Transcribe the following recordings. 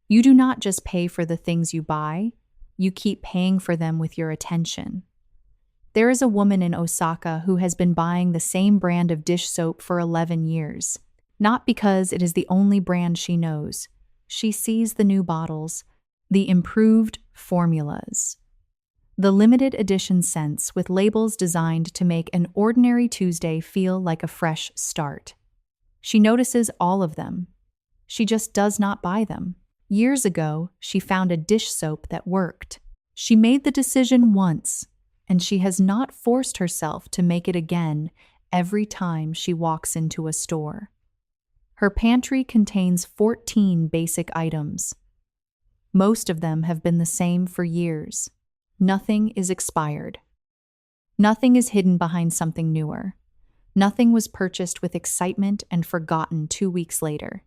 You do not just pay for the things you buy, you keep paying for them with your attention. There is a woman in Osaka who has been buying the same brand of dish soap for 11 years. Not because it is the only brand she knows. She sees the new bottles, the improved formulas, the limited edition scents with labels designed to make an ordinary Tuesday feel like a fresh start. She notices all of them. She just does not buy them. Years ago, she found a dish soap that worked. She made the decision once, and she has not forced herself to make it again every time she walks into a store. Her pantry contains 14 basic items. Most of them have been the same for years. Nothing is expired. Nothing is hidden behind something newer. Nothing was purchased with excitement and forgotten 2 weeks later.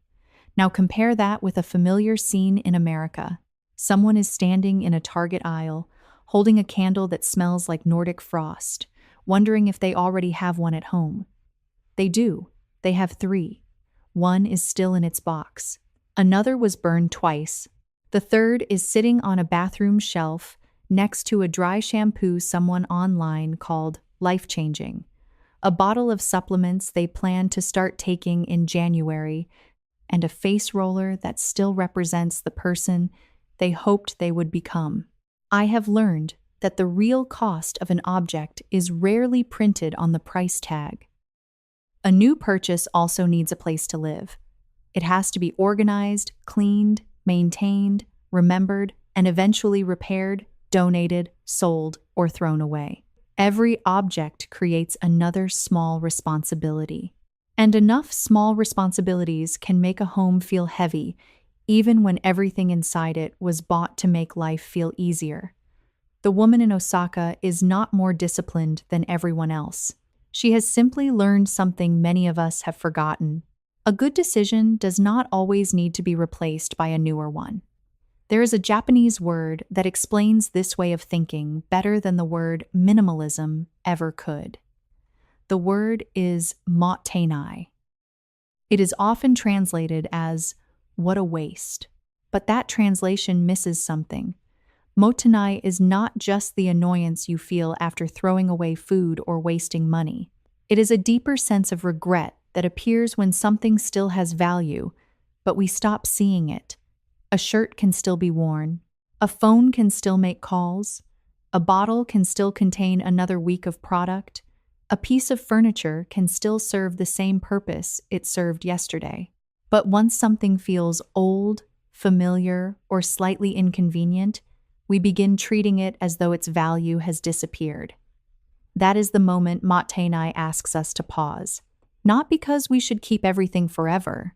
Now compare that with a familiar scene in America. Someone is standing in a Target aisle, holding a candle that smells like Nordic frost, wondering if they already have one at home. They do. They have 3. One is still in its box. Another was burned twice. The third is sitting on a bathroom shelf next to a dry shampoo someone online called life-changing, a bottle of supplements they plan to start taking in January, and a face roller that still represents the person they hoped they would become. I have learned that the real cost of an object is rarely printed on the price tag. A new purchase also needs a place to live. It has to be organized, cleaned, maintained, remembered, and eventually repaired, donated, sold, or thrown away. Every object creates another small responsibility. And enough small responsibilities can make a home feel heavy, even when everything inside it was bought to make life feel easier. The woman in Osaka is not more disciplined than everyone else. She has simply learned something many of us have forgotten. A good decision does not always need to be replaced by a newer one. There is a Japanese word that explains this way of thinking better than the word minimalism ever could. The word is Mottainai. It is often translated as, "what a waste." But that translation misses something. Mottainai is not just the annoyance you feel after throwing away food or wasting money. It is a deeper sense of regret that appears when something still has value, but we stop seeing it. A shirt can still be worn. A phone can still make calls. A bottle can still contain another week of product. A piece of furniture can still serve the same purpose it served yesterday. But once something feels old, familiar, or slightly inconvenient, we begin treating it as though its value has disappeared. That is the moment Mottainai asks us to pause. Not because we should keep everything forever,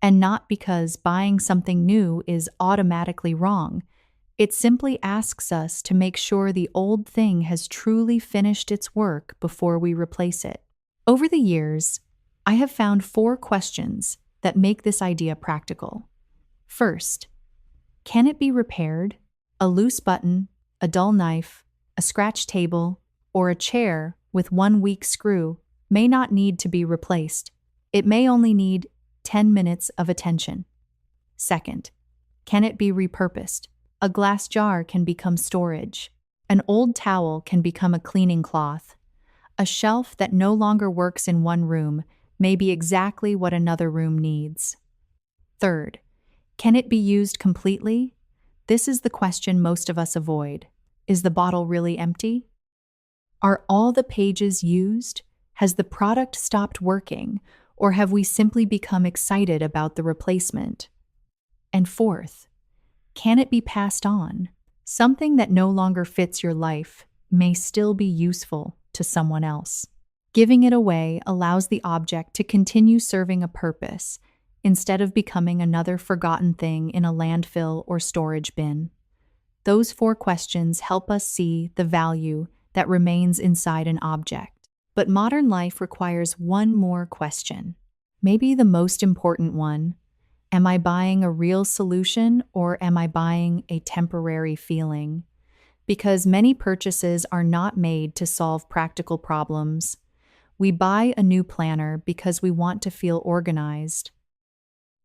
and not because buying something new is automatically wrong. It simply asks us to make sure the old thing has truly finished its work before we replace it. Over the years, I have found 4 questions that make this idea practical. First, can it be repaired? A loose button, a dull knife, a scratched table, or a chair with one weak screw may not need to be replaced. It may only need 10 minutes of attention. Second, can it be repurposed? A glass jar can become storage. An old towel can become a cleaning cloth. A shelf that no longer works in one room may be exactly what another room needs. Third, can it be used completely? This is the question most of us avoid. Is the bottle really empty? Are all the pages used? Has the product stopped working, or have we simply become excited about the replacement? And fourth, can it be passed on? Something that no longer fits your life may still be useful to someone else. Giving it away allows the object to continue serving a purpose instead of becoming another forgotten thing in a landfill or storage bin. Those 4 questions help us see the value that remains inside an object. But modern life requires one more question. Maybe the most important one. Am I buying a real solution or am I buying a temporary feeling? Because many purchases are not made to solve practical problems. We buy a new planner because we want to feel organized.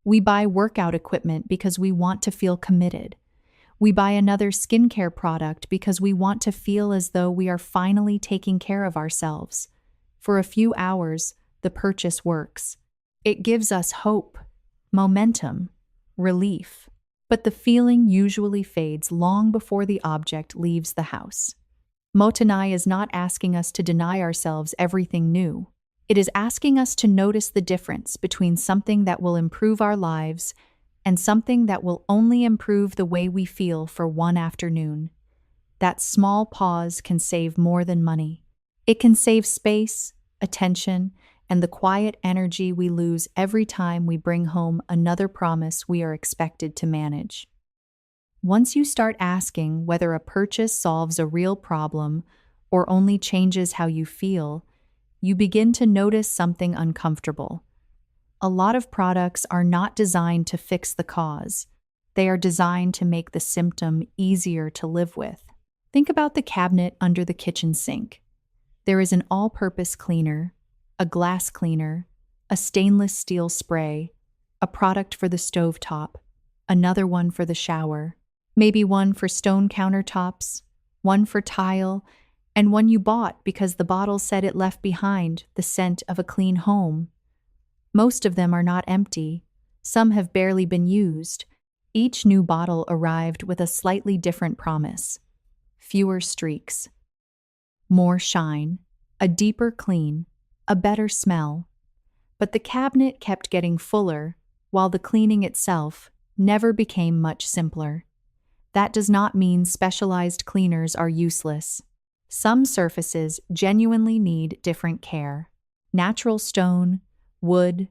We buy workout equipment because we want to feel committed. We buy another skincare product because we want to feel as though we are finally taking care of ourselves. For a few hours, the purchase works. It gives us hope, momentum, relief. But the feeling usually fades long before the object leaves the house. Mottainai is not asking us to deny ourselves everything new. It is asking us to notice the difference between something that will improve our lives and something that will only improve the way we feel for one afternoon. That small pause can save more than money. It can save space, attention, and the quiet energy we lose every time we bring home another promise we are expected to manage. Once you start asking whether a purchase solves a real problem or only changes how you feel, you begin to notice something uncomfortable. A lot of products are not designed to fix the cause. They are designed to make the symptom easier to live with. Think about the cabinet under the kitchen sink. There is an all-purpose cleaner, a glass cleaner, a stainless steel spray, a product for the stovetop, another one for the shower, maybe one for stone countertops, one for tile, and one you bought because the bottle said it left behind the scent of a clean home. Most of them are not empty. Some have barely been used. Each new bottle arrived with a slightly different promise. Fewer streaks, more shine, a deeper clean, a better smell. But the cabinet kept getting fuller, while the cleaning itself never became much simpler. That does not mean specialized cleaners are useless. Some surfaces genuinely need different care. Natural stone, wood,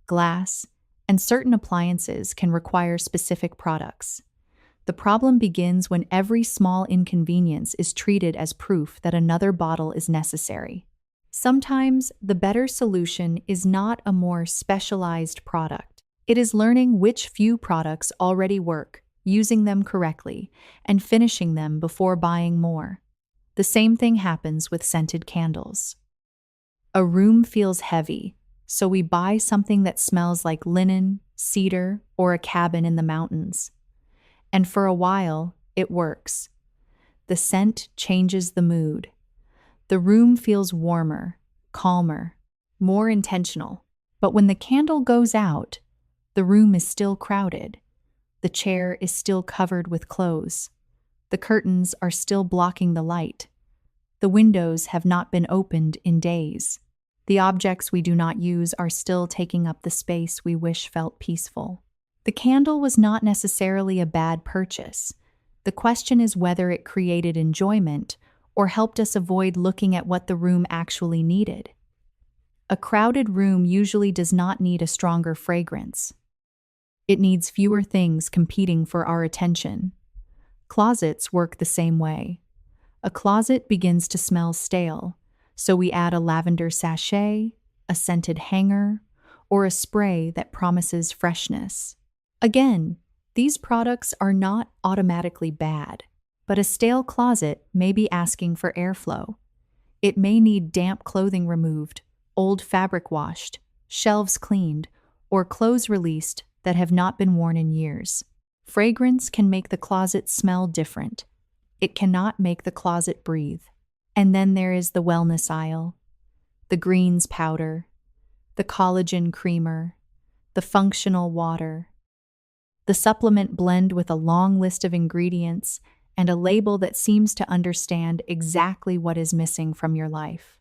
glass, and certain appliances can require specific products. The problem begins when every small inconvenience is treated as proof that another bottle is necessary. Sometimes the better solution is not a more specialized product. It is learning which few products already work, using them correctly, and finishing them before buying more. The same thing happens with scented candles. A room feels heavy, so we buy something that smells like linen, cedar, or a cabin in the mountains. And for a while, it works. The scent changes the mood. The room feels warmer, calmer, more intentional. But when the candle goes out, the room is still crowded. The chair is still covered with clothes. The curtains are still blocking the light. The windows have not been opened in days. The objects we do not use are still taking up the space we wish felt peaceful. The candle was not necessarily a bad purchase. The question is whether it created enjoyment or helped us avoid looking at what the room actually needed. A crowded room usually does not need a stronger fragrance. It needs fewer things competing for our attention. Closets work the same way. A closet begins to smell stale, so we add a lavender sachet, a scented hanger, or a spray that promises freshness. Again, these products are not automatically bad, but a stale closet may be asking for airflow. It may need damp clothing removed, old fabric washed, shelves cleaned, or clothes released that have not been worn in years. Fragrance can make the closet smell different. It cannot make the closet breathe. And then there is the wellness aisle, the greens powder, the collagen creamer, the functional water, the supplement blend with a long list of ingredients and a label that seems to understand exactly what is missing from your life.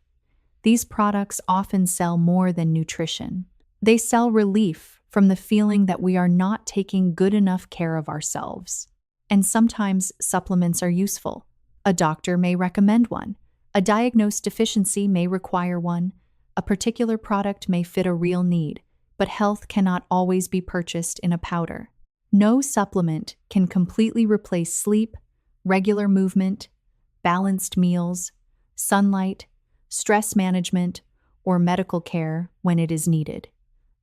These products often sell more than nutrition. They sell relief from the feeling that we are not taking good enough care of ourselves. And sometimes supplements are useful. A doctor may recommend one. A diagnosed deficiency may require one. A particular product may fit a real need, but health cannot always be purchased in a powder. No supplement can completely replace sleep, regular movement, balanced meals, sunlight, stress management, or medical care when it is needed.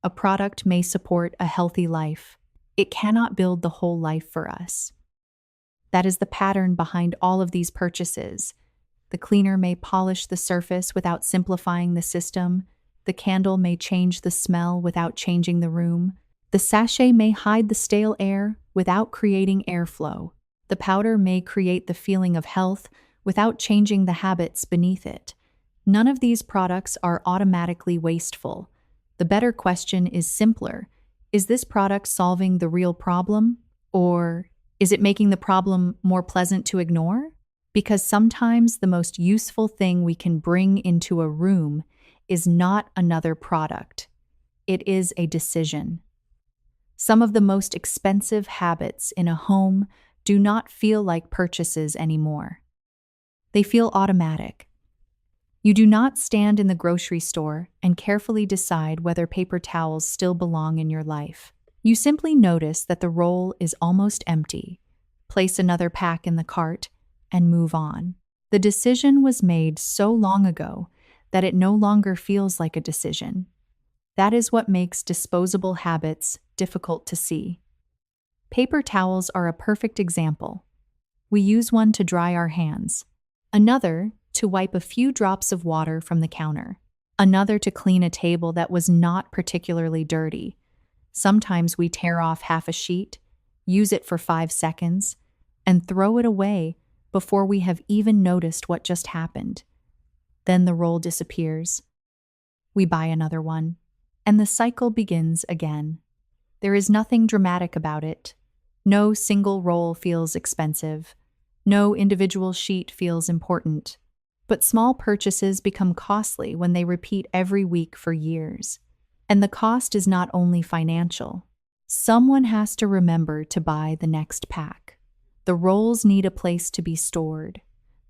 A product may support a healthy life. It cannot build the whole life for us. That is the pattern behind all of these purchases. The cleaner may polish the surface without simplifying the system. The candle may change the smell without changing the room. The sachet may hide the stale air without creating airflow. The powder may create the feeling of health without changing the habits beneath it. None of these products are automatically wasteful. The better question is simpler. Is this product solving the real problem? Or is it making the problem more pleasant to ignore? Because sometimes the most useful thing we can bring into a room is not another product. It is a decision. Some of the most expensive habits in a home do not feel like purchases anymore. They feel automatic. You do not stand in the grocery store and carefully decide whether paper towels still belong in your life. You simply notice that the roll is almost empty, place another pack in the cart, and move on. The decision was made so long ago that it no longer feels like a decision. That is what makes disposable habits difficult to see. Paper towels are a perfect example. We use one to dry our hands, another to wipe a few drops of water from the counter, another to clean a table that was not particularly dirty. Sometimes we tear off half a sheet, use it for 5 seconds, and throw it away before we have even noticed what just happened. Then the roll disappears. We buy another one, and the cycle begins again. There is nothing dramatic about it. No single roll feels expensive. No individual sheet feels important. But small purchases become costly when they repeat every week for years. And the cost is not only financial. Someone has to remember to buy the next pack. The rolls need a place to be stored.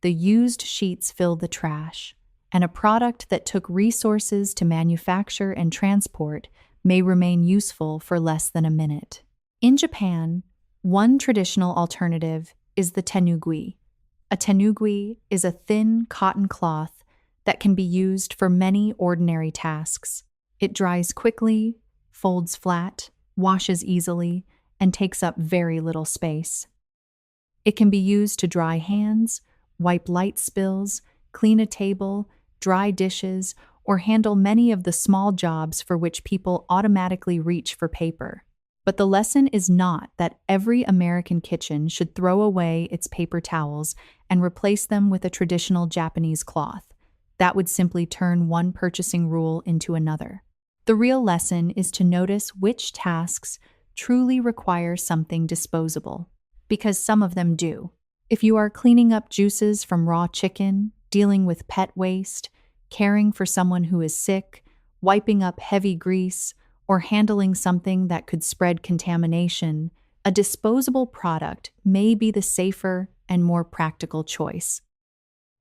The used sheets fill the trash. And a product that took resources to manufacture and transport may remain useful for less than a minute. In Japan, one traditional alternative is the tenugui. A tenugui is a thin cotton cloth that can be used for many ordinary tasks. It dries quickly, folds flat, washes easily, and takes up very little space. It can be used to dry hands, wipe light spills, clean a table, dry dishes, or handle many of the small jobs for which people automatically reach for paper. But the lesson is not that every American kitchen should throw away its paper towels and replace them with a traditional Japanese cloth. That would simply turn one purchasing rule into another. The real lesson is to notice which tasks truly require something disposable, because some of them do. If you are cleaning up juices from raw chicken, dealing with pet waste, caring for someone who is sick, wiping up heavy grease, or handling something that could spread contamination, a disposable product may be the safer and more practical choice.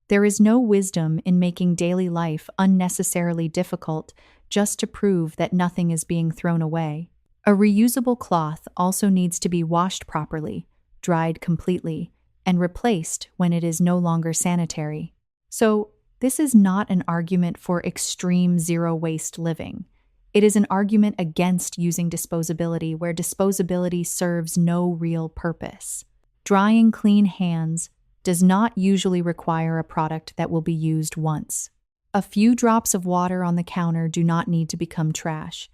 There is no wisdom in making daily life unnecessarily difficult just to prove that nothing is being thrown away. A reusable cloth also needs to be washed properly, dried completely, and replaced when it is no longer sanitary. So, this is not an argument for extreme zero-waste living. It is an argument against using disposability where disposability serves no real purpose. Drying clean hands does not usually require a product that will be used once. A few drops of water on the counter do not need to become trash.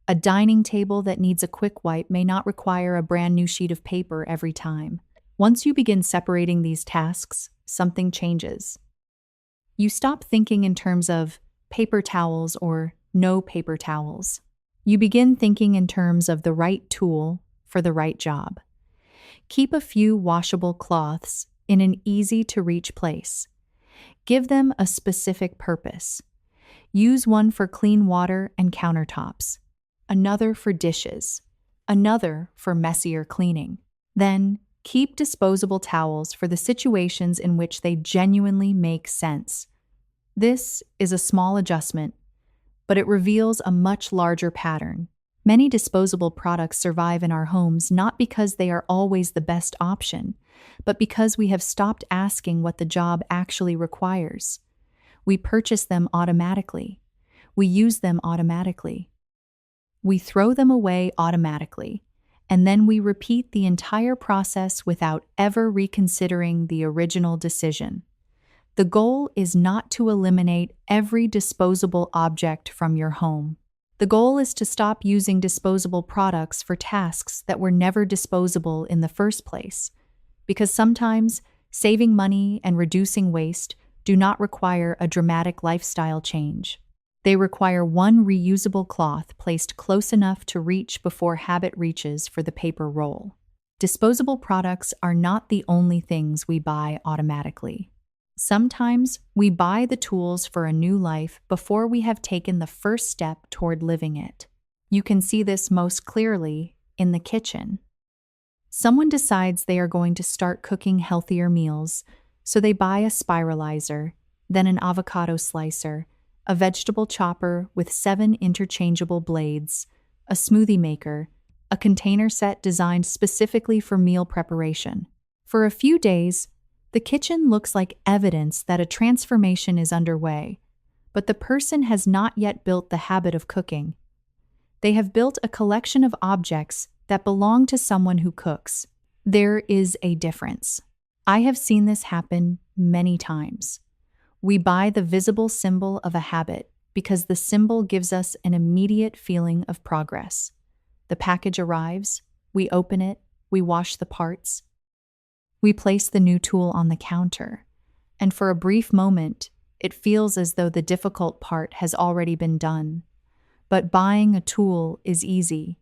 A dining table that needs a quick wipe may not require a brand new sheet of paper every time. Once you begin separating these tasks, something changes. You stop thinking in terms of paper towels or no paper towels. You begin thinking in terms of the right tool for the right job. Keep a few washable cloths in an easy-to-reach place. Give them a specific purpose. Use one for clean water and countertops, another for dishes, another for messier cleaning. Then, keep disposable towels for the situations in which they genuinely make sense. This is a small adjustment, but it reveals a much larger pattern. Many disposable products survive in our homes not because they are always the best option, but because we have stopped asking what the job actually requires. We purchase them automatically. We use them automatically. We throw them away automatically, and then we repeat the entire process without ever reconsidering the original decision. The goal is not to eliminate every disposable object from your home. The goal is to stop using disposable products for tasks that were never disposable in the first place, because sometimes saving money and reducing waste do not require a dramatic lifestyle change. They require one reusable cloth placed close enough to reach before habit reaches for the paper roll. Disposable products are not the only things we buy automatically. Sometimes we buy the tools for a new life before we have taken the first step toward living it. You can see this most clearly in the kitchen. Someone decides they are going to start cooking healthier meals, so they buy a spiralizer, then an avocado slicer, a vegetable chopper with 7 interchangeable blades, a smoothie maker, a container set designed specifically for meal preparation. For a few days, the kitchen looks like evidence that a transformation is underway, but the person has not yet built the habit of cooking. They have built a collection of objects that belong to someone who cooks. There is a difference. I have seen this happen many times. We buy the visible symbol of a habit because the symbol gives us an immediate feeling of progress. The package arrives, we open it, we wash the parts. We place the new tool on the counter, and for a brief moment, it feels as though the difficult part has already been done. But buying a tool is easy.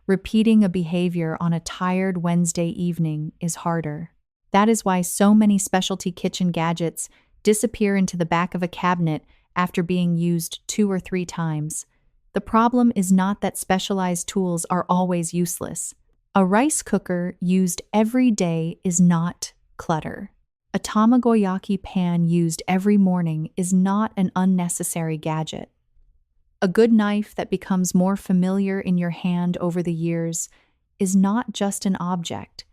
Repeating a behavior on a tired Wednesday evening is harder. That is why so many specialty kitchen gadgets disappear into the back of a cabinet after being used 2 or 3 times. The problem is not that specialized tools are always useless. A rice cooker used every day is not clutter. A tamagoyaki pan used every morning is not an unnecessary gadget. A good knife that becomes more familiar in your hand over the years is not just an object.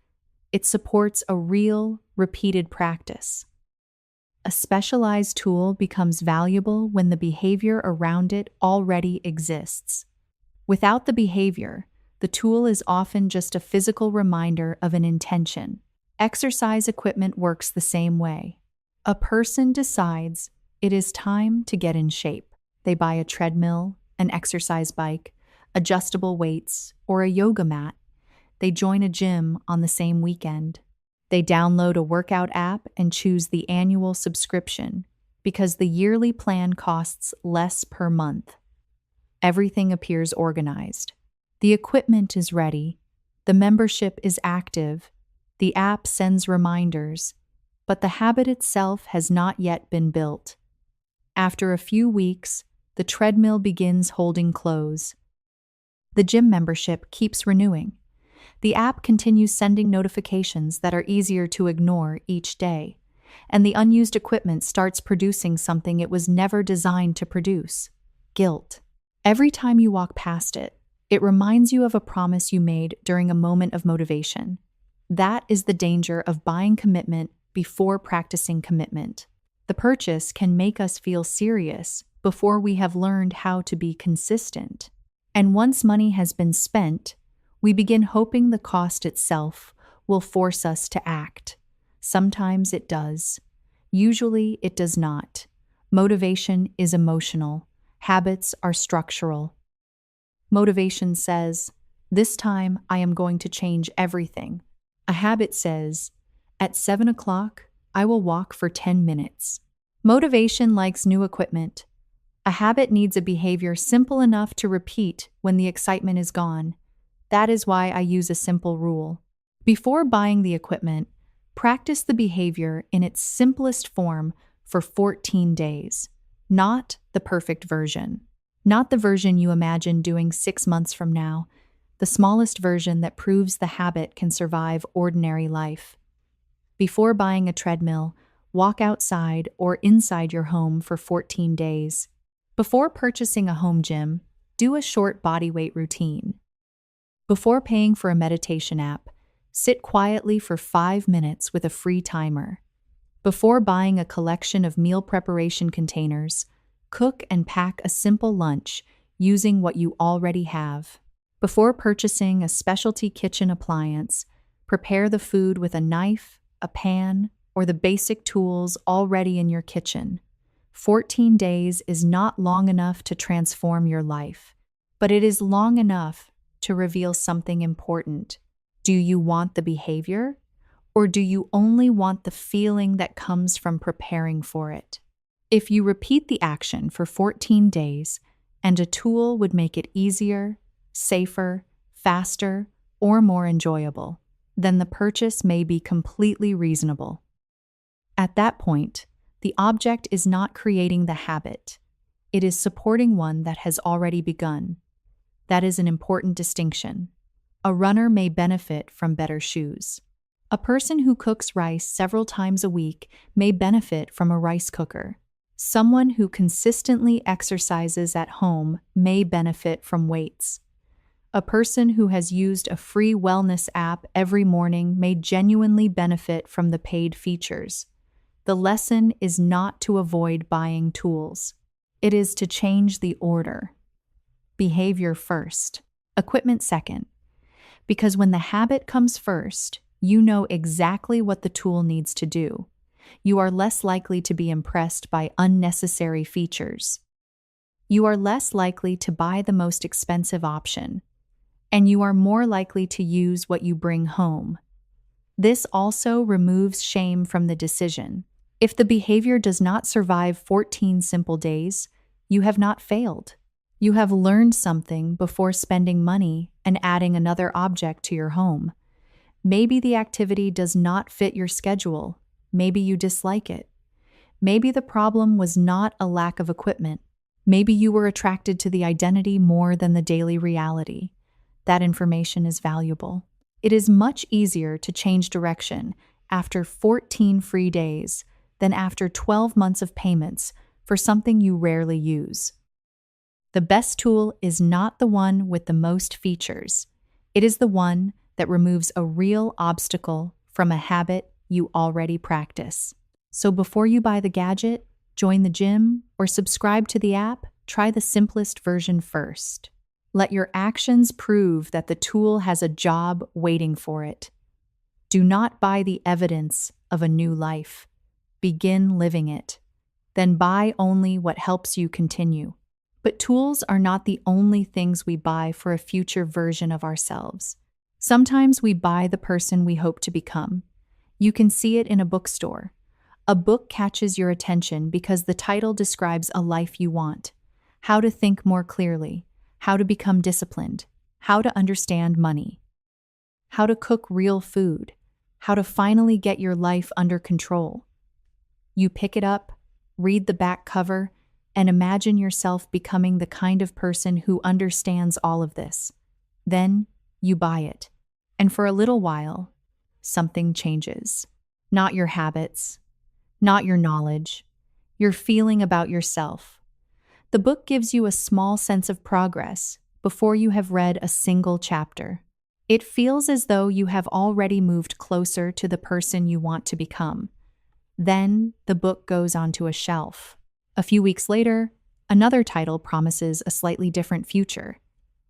It supports a real, repeated practice. A specialized tool becomes valuable when the behavior around it already exists. Without the behavior, the tool is often just a physical reminder of an intention. Exercise equipment works the same way. A person decides it is time to get in shape. They buy a treadmill, an exercise bike, adjustable weights, or a yoga mat. They join a gym on the same weekend. They download a workout app and choose the annual subscription because the yearly plan costs less per month. Everything appears organized. The equipment is ready. The membership is active. The app sends reminders, but the habit itself has not yet been built. After a few weeks, the treadmill begins holding close. The gym membership keeps renewing. The app continues sending notifications that are easier to ignore each day, and the unused equipment starts producing something it was never designed to produce: guilt. Every time you walk past it, it reminds you of a promise you made during a moment of motivation. That is the danger of buying commitment before practicing commitment. The purchase can make us feel serious before we have learned how to be consistent. And once money has been spent, we begin hoping the cost itself will force us to act. Sometimes it does. Usually it does not. Motivation is emotional. Habits are structural. Motivation says, "This time I am going to change everything." A habit says, "At 7 o'clock, I will walk for 10 minutes." Motivation likes new equipment. A habit needs a behavior simple enough to repeat when the excitement is gone. That is why I use a simple rule. Before buying the equipment, practice the behavior in its simplest form for 14 days. Not the perfect version. Not the version you imagine doing 6 months from now. The smallest version that proves the habit can survive ordinary life. Before buying a treadmill, walk outside or inside your home for 14 days. Before purchasing a home gym, do a short bodyweight routine. Before paying for a meditation app, sit quietly for 5 minutes with a free timer. Before buying a collection of meal preparation containers, cook and pack a simple lunch using what you already have. Before purchasing a specialty kitchen appliance, prepare the food with a knife, a pan, or the basic tools already in your kitchen. 14 days is not long enough to transform your life. but it is long enough to reveal something important. Do you want the behavior, or do you only want the feeling that comes from preparing for it? If you repeat the action for 14 days and a tool would make it easier, safer, faster, or more enjoyable, then the purchase may be completely reasonable. At that point, the object is not creating the habit. It is supporting one that has already begun. That is an important distinction. A runner may benefit from better shoes. A person who cooks rice several times a week may benefit from a rice cooker. Someone who consistently exercises at home may benefit from weights. A person who has used a free wellness app every morning may genuinely benefit from the paid features. The lesson is not to avoid buying tools. It is to change the order. Behavior first, equipment second. Because when the habit comes first, you know exactly what the tool needs to do. You are less likely to be impressed by unnecessary features. You are less likely to buy the most expensive option, and you are more likely to use what you bring home. This also removes shame from the decision. If the behavior does not survive 14 simple days, you have not failed. You have learned something before spending money and adding another object to your home. Maybe the activity does not fit your schedule. Maybe you dislike it. Maybe the problem was not a lack of equipment. Maybe you were attracted to the identity more than the daily reality. That information is valuable. It is much easier to change direction after 14 free days than after 12 months of payments for something you rarely use. The best tool is not the one with the most features. It is the one that removes a real obstacle from a habit you already practice. So before you buy the gadget, join the gym, or subscribe to the app, try the simplest version first. Let your actions prove that the tool has a job waiting for it. Do not buy the evidence of a new life. Begin living it. Then buy only what helps you continue. But tools are not the only things we buy for a future version of ourselves. Sometimes we buy the person we hope to become. You can see it in a bookstore. A book catches your attention because the title describes a life you want. How to think more clearly, how to become disciplined, how to understand money, how to cook real food, how to finally get your life under control. You pick it up, read the back cover, and imagine yourself becoming the kind of person who understands all of this. Then you buy it. And for a little while, something changes. Not your habits, not your knowledge, your feeling about yourself. The book gives you a small sense of progress before you have read a single chapter. It feels as though you have already moved closer to the person you want to become. Then the book goes onto a shelf. A few weeks later, another title promises a slightly different future.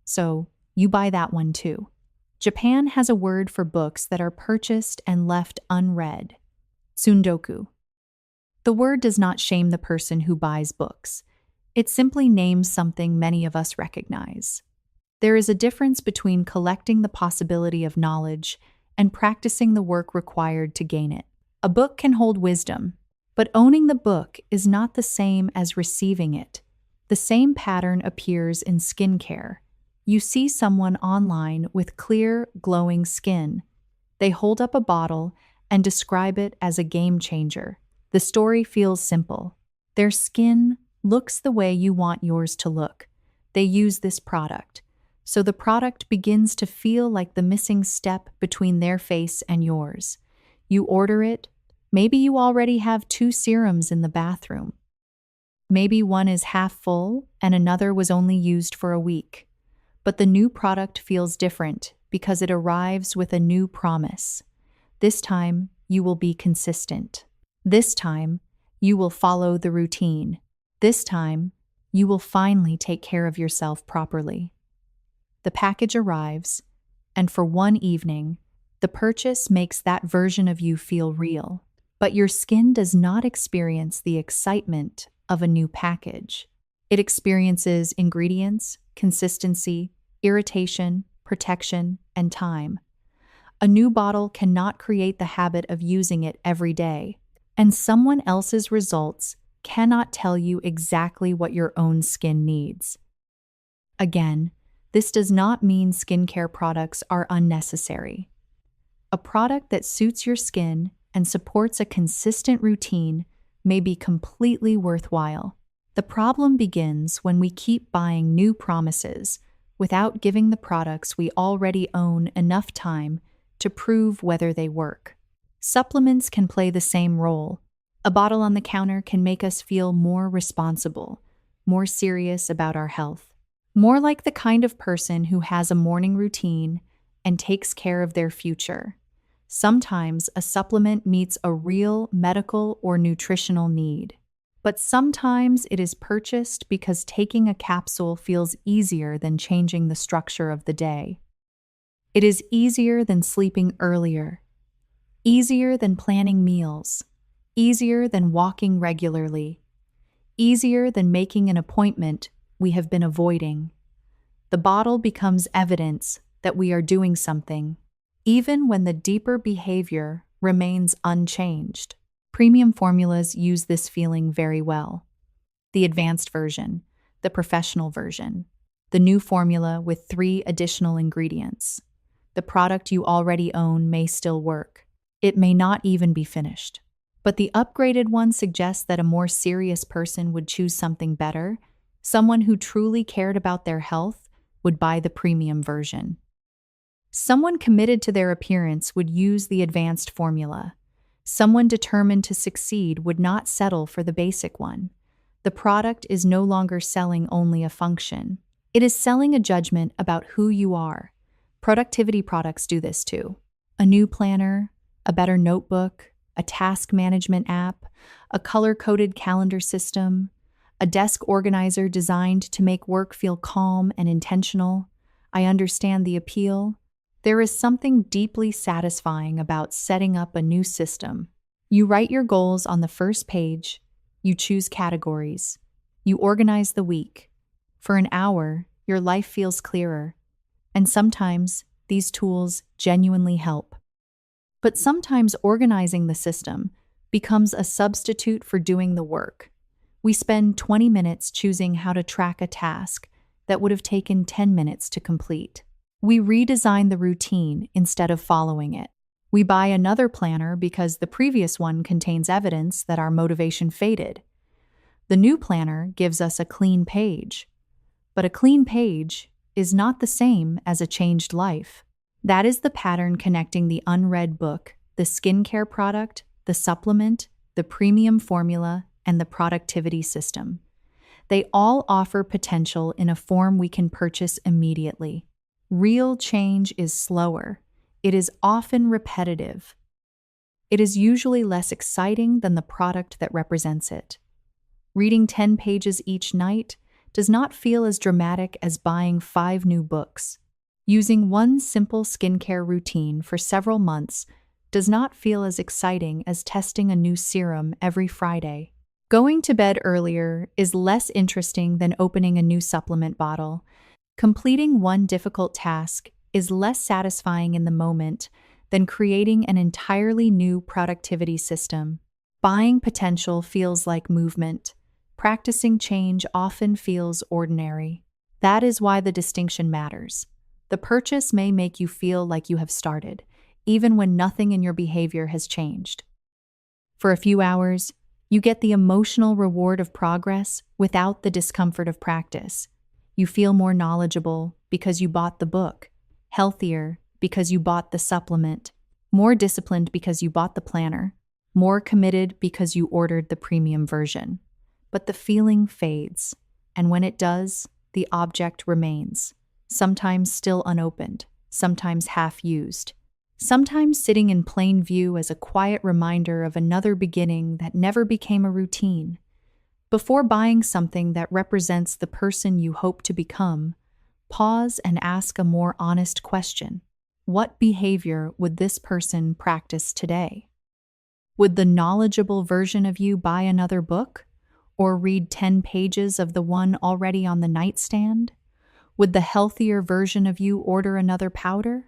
So you buy that one too. Japan has a word for books that are purchased and left unread: tsundoku. The word does not shame the person who buys books. It simply names something many of us recognize. There is a difference between collecting the possibility of knowledge and practicing the work required to gain it. A book can hold wisdom, but owning the book is not the same as receiving it. The same pattern appears in skincare. You see someone online with clear, glowing skin. They hold up a bottle and describe it as a game changer. The story feels simple. Their skin looks the way you want yours to look. They use this product. So the product begins to feel like the missing step between their face and yours. You order it. Maybe you already have 2 serums in the bathroom. Maybe one is half full and another was only used for a week. But the new product feels different because it arrives with a new promise. This time, you will be consistent. This time, you will follow the routine. This time, you will finally take care of yourself properly. The package arrives, and for one evening, the purchase makes that version of you feel real. But your skin does not experience the excitement of a new package. It experiences ingredients, consistency, irritation, protection, and time. A new bottle cannot create the habit of using it every day, and someone else's results cannot tell you exactly what your own skin needs. Again, this does not mean skincare products are unnecessary. A product that suits your skin and supports a consistent routine may be completely worthwhile. The problem begins when we keep buying new promises without giving the products we already own enough time to prove whether they work. Supplements can play the same role. A bottle on the counter can make us feel more responsible, more serious about our health, more like the kind of person who has a morning routine and takes care of their future. Sometimes a supplement meets a real medical or nutritional need, but sometimes it is purchased because taking a capsule feels easier than changing the structure of the day. It is easier than sleeping earlier, easier than planning meals, easier than walking regularly, easier than making an appointment we have been avoiding. The bottle becomes evidence that we are doing something, even when the deeper behavior remains unchanged. Premium formulas use this feeling very well. The advanced version, the professional version, the new formula with 3 additional ingredients. The product you already own may still work. It may not even be finished. But the upgraded one suggests that a more serious person would choose something better. Someone who truly cared about their health would buy the premium version. Someone committed to their appearance would use the advanced formula. Someone determined to succeed would not settle for the basic one. The product is no longer selling only a function. It is selling a judgment about who you are. Productivity products do this too. A new planner, a better notebook, a task management app, a color-coded calendar system, a desk organizer designed to make work feel calm and intentional. I understand the appeal. There is something deeply satisfying about setting up a new system. You write your goals on the first page, you choose categories, you organize the week. For an hour, your life feels clearer, and sometimes these tools genuinely help. But sometimes organizing the system becomes a substitute for doing the work. We spend 20 minutes choosing how to track a task that would have taken 10 minutes to complete. We redesign the routine instead of following it. We buy another planner because the previous one contains evidence that our motivation faded. The new planner gives us a clean page. But a clean page is not the same as a changed life. That is the pattern connecting the unread book, the skincare product, the supplement, the premium formula, and the productivity system. They all offer potential in a form we can purchase immediately. Real change is slower. It is often repetitive. It is usually less exciting than the product that represents it. Reading 10 pages each night does not feel as dramatic as buying 5 new books. Using one simple skincare routine for several months does not feel as exciting as testing a new serum every Friday. Going to bed earlier is less interesting than opening a new supplement bottle. Completing one difficult task is less satisfying in the moment than creating an entirely new productivity system. Buying potential feels like movement. Practicing change often feels ordinary. That is why the distinction matters. The purchase may make you feel like you have started, even when nothing in your behavior has changed. For a few hours, you get the emotional reward of progress without the discomfort of practice. You feel more knowledgeable because you bought the book, healthier because you bought the supplement, more disciplined because you bought the planner, more committed because you ordered the premium version. But the feeling fades, and when it does, the object remains, sometimes still unopened, sometimes half-used, sometimes sitting in plain view as a quiet reminder of another beginning that never became a routine. Before buying something that represents the person you hope to become, pause and ask a more honest question. What behavior would this person practice today? Would the knowledgeable version of you buy another book? Or read 10 pages of the one already on the nightstand? Would the healthier version of you order another powder?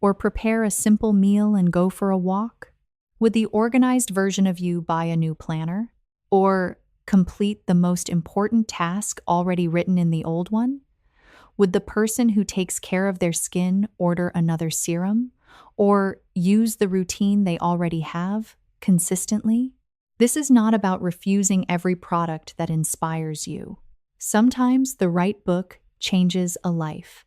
Or prepare a simple meal and go for a walk? Would the organized version of you buy a new planner? Or complete the most important task already written in the old one? Would the person who takes care of their skin order another serum? Or use the routine they already have consistently? This is not about refusing every product that inspires you. Sometimes the right book changes a life.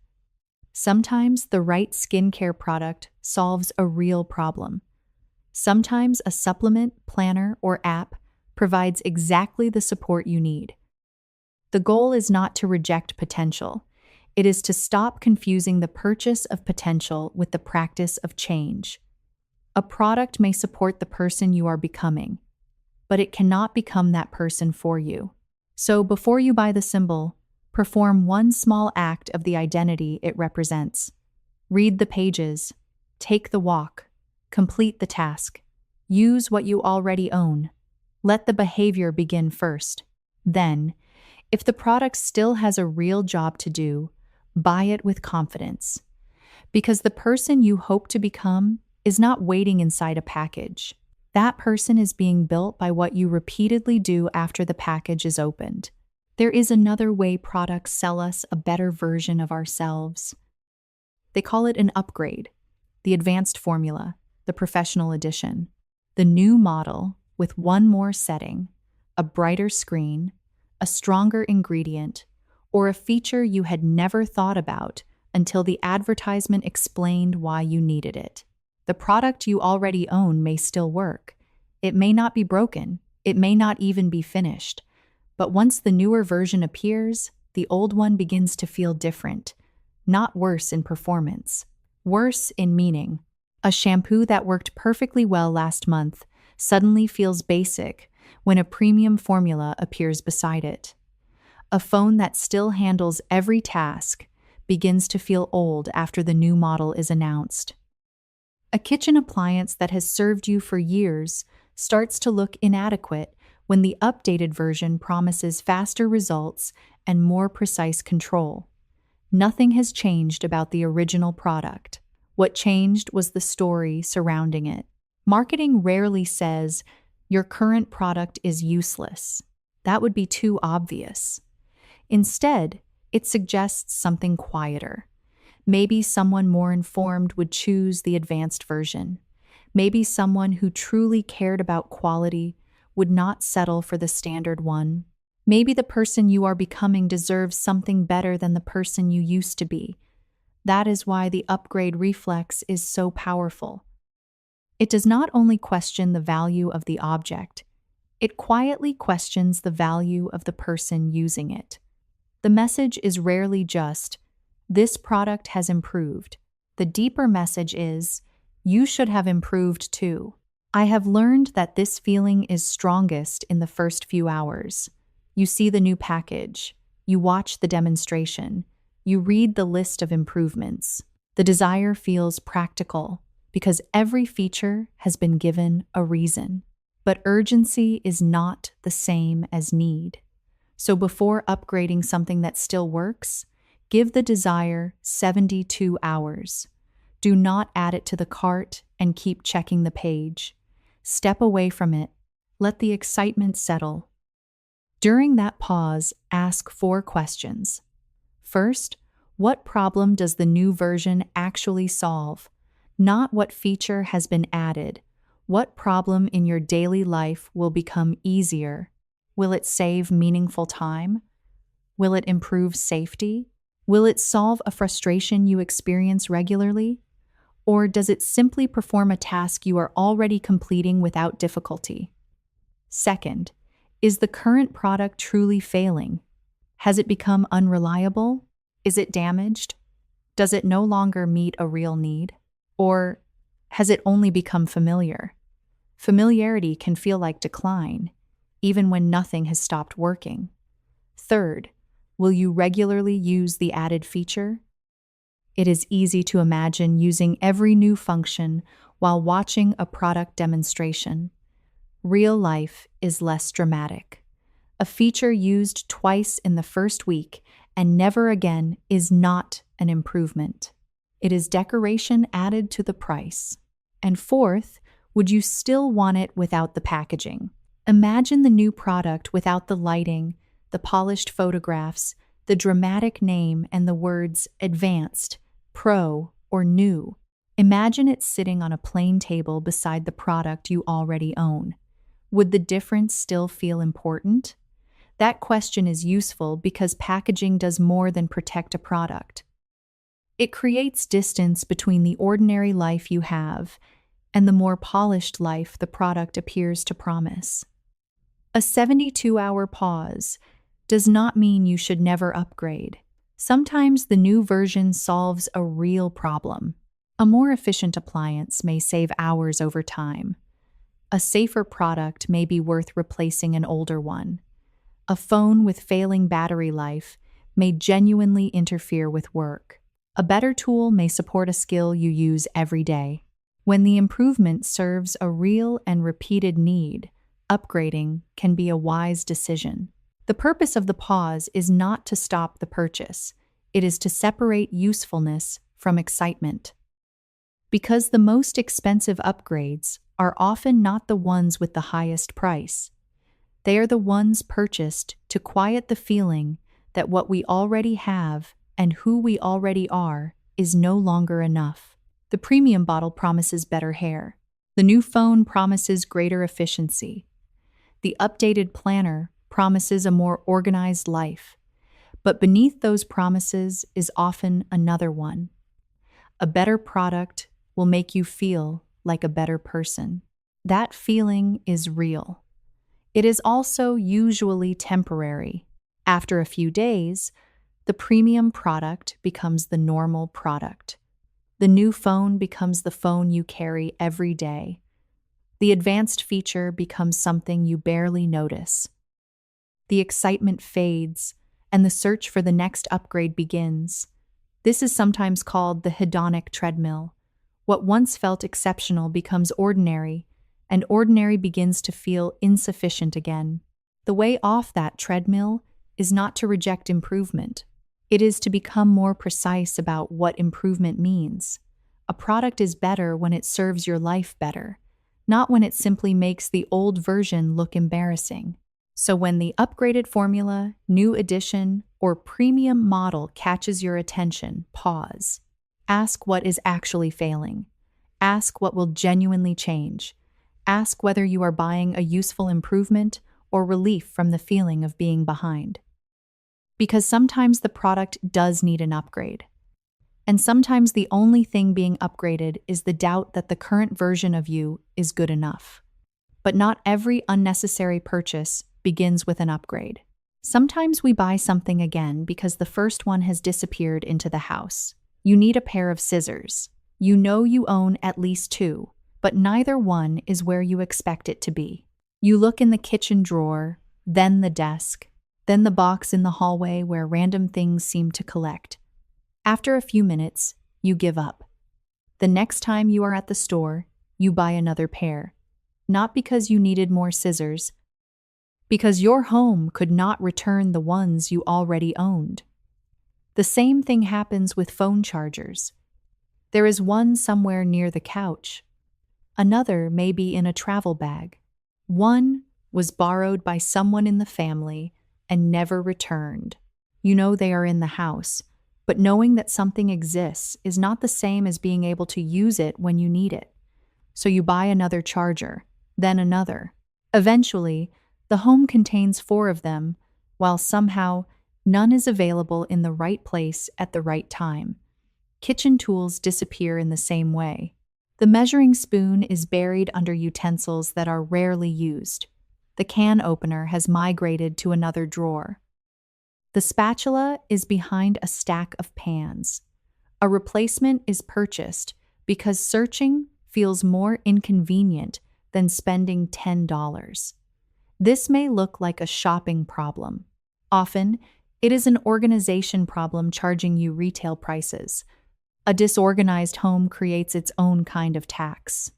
Sometimes the right skincare product solves a real problem. Sometimes a supplement, planner, or app provides exactly the support you need. The goal is not to reject potential. It is to stop confusing the purchase of potential with the practice of change. A product may support the person you are becoming, but it cannot become that person for you. So before you buy the symbol, perform one small act of the identity it represents. Read the pages, take the walk, complete the task. Use what you already own. Let the behavior begin first. Then, if the product still has a real job to do, buy it with confidence. Because the person you hope to become is not waiting inside a package. That person is being built by what you repeatedly do after the package is opened. There is another way products sell us a better version of ourselves. They call it an upgrade, the advanced formula, the professional edition, the new model with one more setting, a brighter screen, a stronger ingredient, or a feature you had never thought about until the advertisement explained why you needed it. The product you already own may still work. It may not be broken. It may not even be finished. But once the newer version appears, the old one begins to feel different, not worse in performance, worse in meaning. A shampoo that worked perfectly well last month suddenly feels basic when a premium formula appears beside it. A phone that still handles every task begins to feel old after the new model is announced. A kitchen appliance that has served you for years starts to look inadequate when the updated version promises faster results and more precise control. Nothing has changed about the original product. What changed was the story surrounding it. Marketing rarely says, "Your current product is useless." That would be too obvious. Instead, it suggests something quieter. Maybe someone more informed would choose the advanced version. Maybe someone who truly cared about quality would not settle for the standard one. Maybe the person you are becoming deserves something better than the person you used to be. That is why the upgrade reflex is so powerful. It does not only question the value of the object, it quietly questions the value of the person using it. The message is rarely just, "This product has improved." The deeper message is, "You should have improved too." I have learned that this feeling is strongest in the first few hours. You see the new package, you watch the demonstration, you read the list of improvements. The desire feels practical because every feature has been given a reason. But urgency is not the same as need. So before upgrading something that still works, give the desire 72 hours. Do not add it to the cart and keep checking the page. Step away from it. Let the excitement settle. During that pause, ask 4 questions. First, what problem does the new version actually solve? Not what feature has been added. What problem in your daily life will become easier? Will it save meaningful time? Will it improve safety? Will it solve a frustration you experience regularly? Or does it simply perform a task you are already completing without difficulty? Second, is the current product truly failing? Has it become unreliable? Is it damaged? Does it no longer meet a real need? Or has it only become familiar? Familiarity can feel like decline, even when nothing has stopped working. Third, will you regularly use the added feature? It is easy to imagine using every new function while watching a product demonstration. Real life is less dramatic. A feature used twice in the first week and never again is not an improvement. It is decoration added to the price. And fourth, would you still want it without the packaging? Imagine the new product without the lighting, the polished photographs, the dramatic name, and the words advanced, pro, or new. Imagine it sitting on a plain table beside the product you already own. Would the difference still feel important? That question is useful because packaging does more than protect a product. It creates distance between the ordinary life you have and the more polished life the product appears to promise. A 72-hour pause does not mean you should never upgrade. Sometimes the new version solves a real problem. A more efficient appliance may save hours over time. A safer product may be worth replacing an older one. A phone with failing battery life may genuinely interfere with work. A better tool may support a skill you use every day. When the improvement serves a real and repeated need, upgrading can be a wise decision. The purpose of the pause is not to stop the purchase. It is to separate usefulness from excitement. Because the most expensive upgrades are often not the ones with the highest price. They are the ones purchased to quiet the feeling that what we already have and who we already are is no longer enough. The premium bottle promises better hair. The new phone promises greater efficiency. The updated planner promises a more organized life. But beneath those promises is often another one. A better product will make you feel like a better person. That feeling is real. It is also usually temporary. After a few days, the premium product becomes the normal product. The new phone becomes the phone you carry every day. The advanced feature becomes something you barely notice. The excitement fades, and the search for the next upgrade begins. This is sometimes called the hedonic treadmill. What once felt exceptional becomes ordinary, and ordinary begins to feel insufficient again. The way off that treadmill is not to reject improvement. It is to become more precise about what improvement means. A product is better when it serves your life better, not when it simply makes the old version look embarrassing. So when the upgraded formula, new edition, or premium model catches your attention, pause. Ask what is actually failing. Ask what will genuinely change. Ask whether you are buying a useful improvement or relief from the feeling of being behind. Because sometimes the product does need an upgrade. And sometimes the only thing being upgraded is the doubt that the current version of you is good enough. But not every unnecessary purchase begins with an upgrade. Sometimes we buy something again because the first one has disappeared into the house. You need a pair of scissors. You know you own at least two, but neither one is where you expect it to be. You look in the kitchen drawer, then the desk, then the box in the hallway where random things seem to collect. After a few minutes, you give up. The next time you are at the store, you buy another pair. Not because you needed more scissors, because your home could not return the ones you already owned. The same thing happens with phone chargers. There is one somewhere near the couch. Another may be in a travel bag. One was borrowed by someone in the family and never returned. You know they are in the house, but knowing that something exists is not the same as being able to use it when you need it. So you buy another charger, then another. Eventually, the home contains 4 of them, while somehow none is available in the right place at the right time. Kitchen tools disappear in the same way. The measuring spoon is buried under utensils that are rarely used. The can opener has migrated to another drawer. The spatula is behind a stack of pans. A replacement is purchased because searching feels more inconvenient than spending $10. This may look like a shopping problem. Often, it is an organization problem charging you retail prices. A disorganized home creates its own kind of tax.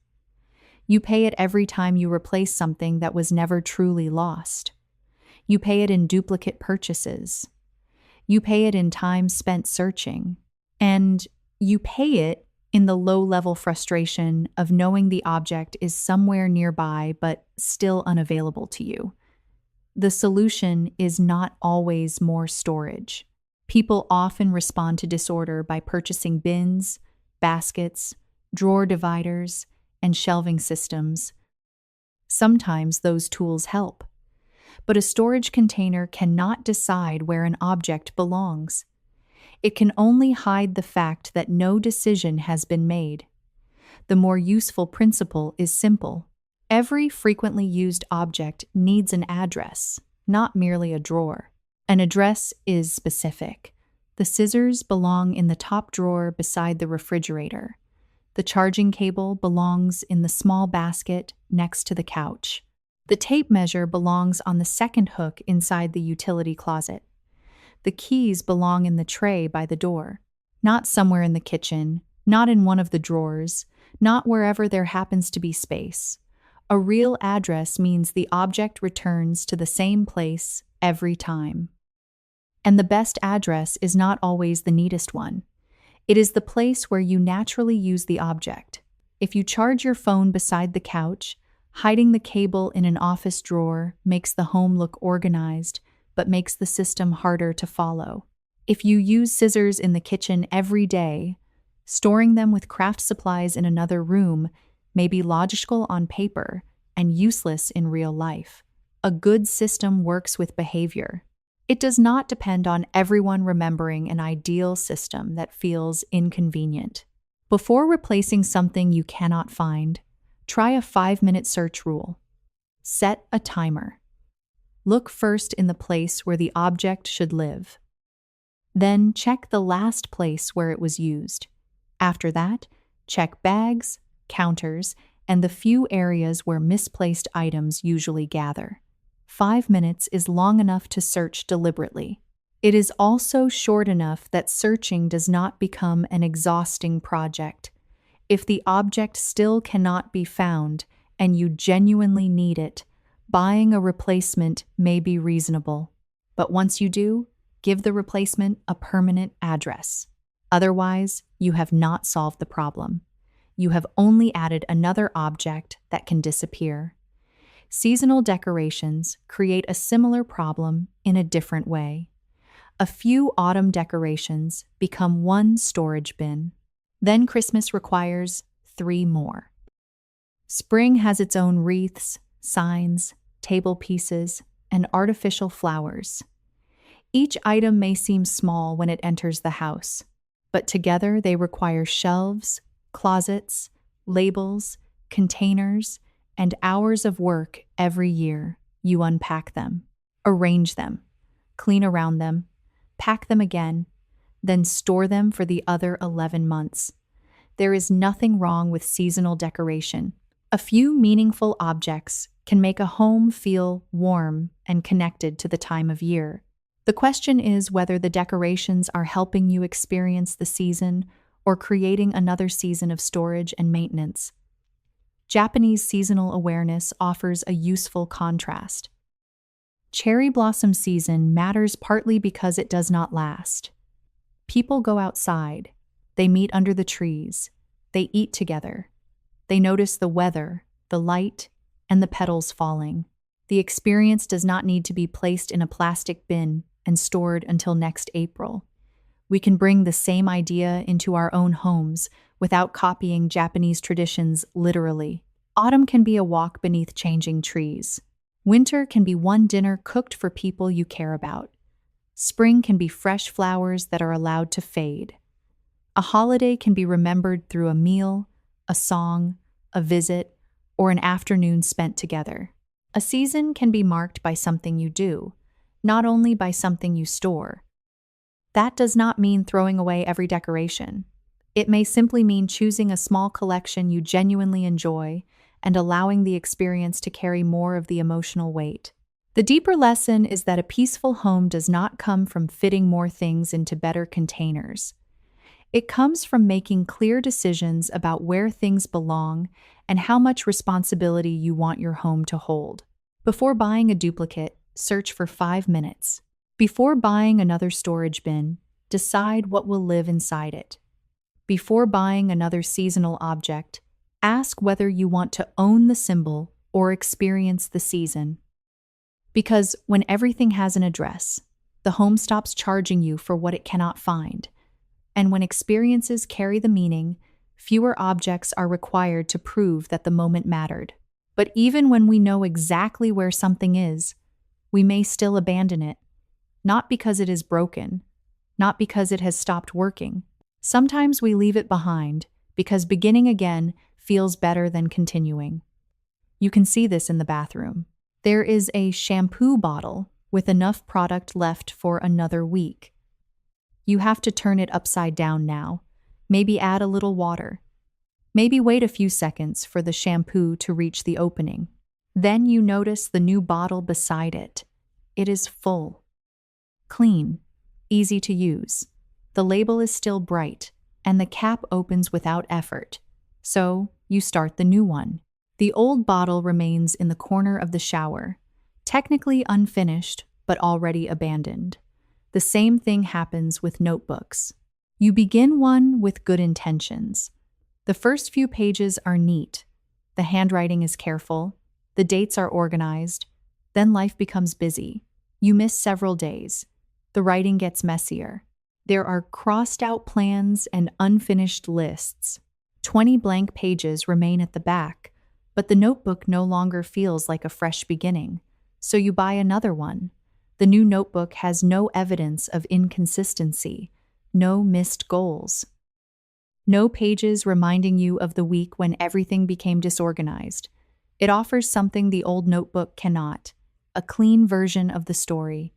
You pay it every time you replace something that was never truly lost. You pay it in duplicate purchases. You pay it in time spent searching. And you pay it in the low-level frustration of knowing the object is somewhere nearby but still unavailable to you. The solution is not always more storage. People often respond to disorder by purchasing bins, baskets, drawer dividers, and shelving systems. Sometimes those tools help, but a storage container cannot decide where an object belongs. It can only hide the fact that no decision has been made. The more useful principle is simple. Every frequently used object needs an address, not merely a drawer. An address is specific. The scissors belong in the top drawer beside the refrigerator. The charging cable belongs in the small basket next to the couch. The tape measure belongs on the second hook inside the utility closet. The keys belong in the tray by the door, not somewhere in the kitchen, not in one of the drawers, not wherever there happens to be space. A real address means the object returns to the same place every time. And the best address is not always the neatest one. It is the place where you naturally use the object. If you charge your phone beside the couch, hiding the cable in an office drawer makes the home look organized, but makes the system harder to follow. If you use scissors in the kitchen every day, storing them with craft supplies in another room may be logical on paper and useless in real life. A good system works with behavior. It does not depend on everyone remembering an ideal system that feels inconvenient. Before replacing something you cannot find, try a 5-minute search rule. Set a timer. Look first in the place where the object should live. Then check the last place where it was used. After that, check bags, counters, and the few areas where misplaced items usually gather. 5 minutes is long enough to search deliberately. It is also short enough that searching does not become an exhausting project. If the object still cannot be found and you genuinely need it, buying a replacement may be reasonable. But once you do, give the replacement a permanent address. Otherwise, you have not solved the problem. You have only added another object that can disappear. Seasonal decorations create a similar problem in a different way. A few autumn decorations become one storage bin. Then Christmas requires 3 more. Spring has its own wreaths, signs, table pieces, and artificial flowers. Each item may seem small when it enters the house, but together they require shelves, closets, labels, containers, and hours of work every year. You unpack them, arrange them, clean around them, pack them again, then store them for the other 11 months. There is nothing wrong with seasonal decoration. A few meaningful objects can make a home feel warm and connected to the time of year. The question is whether the decorations are helping you experience the season or creating another season of storage and maintenance. Japanese seasonal awareness offers a useful contrast. Cherry blossom season matters partly because it does not last. People go outside, they meet under the trees, they eat together, they notice the weather, the light, and the petals falling. The experience does not need to be placed in a plastic bin and stored until next April. We can bring the same idea into our own homes without copying Japanese traditions literally. Autumn can be a walk beneath changing trees. Winter can be one dinner cooked for people you care about. Spring can be fresh flowers that are allowed to fade. A holiday can be remembered through a meal, a song, a visit, or an afternoon spent together. A season can be marked by something you do, not only by something you store. That does not mean throwing away every decoration. It may simply mean choosing a small collection you genuinely enjoy and allowing the experience to carry more of the emotional weight. The deeper lesson is that a peaceful home does not come from fitting more things into better containers. It comes from making clear decisions about where things belong and how much responsibility you want your home to hold. Before buying a duplicate, search for 5 minutes. Before buying another storage bin, decide what will live inside it. Before buying another seasonal object, ask whether you want to own the symbol or experience the season. Because when everything has an address, the home stops charging you for what it cannot find. And when experiences carry the meaning, fewer objects are required to prove that the moment mattered. But even when we know exactly where something is, we may still abandon it. Not because it is broken, not because it has stopped working. Sometimes we leave it behind because beginning again feels better than continuing. You can see this in the bathroom. There is a shampoo bottle with enough product left for another week. You have to turn it upside down now, maybe add a little water. Maybe wait a few seconds for the shampoo to reach the opening. Then you notice the new bottle beside it. It is full. Clean, easy to use. The label is still bright, and the cap opens without effort. So, you start the new one. The old bottle remains in the corner of the shower, technically unfinished, but already abandoned. The same thing happens with notebooks. You begin one with good intentions. The first few pages are neat. The handwriting is careful. The dates are organized. Then life becomes busy. You miss several days. The writing gets messier. There are crossed-out plans and unfinished lists. 20 blank pages remain at the back, but the notebook no longer feels like a fresh beginning, so you buy another one. The new notebook has no evidence of inconsistency, no missed goals. No pages reminding you of the week when everything became disorganized. It offers something the old notebook cannot, a clean version of the story.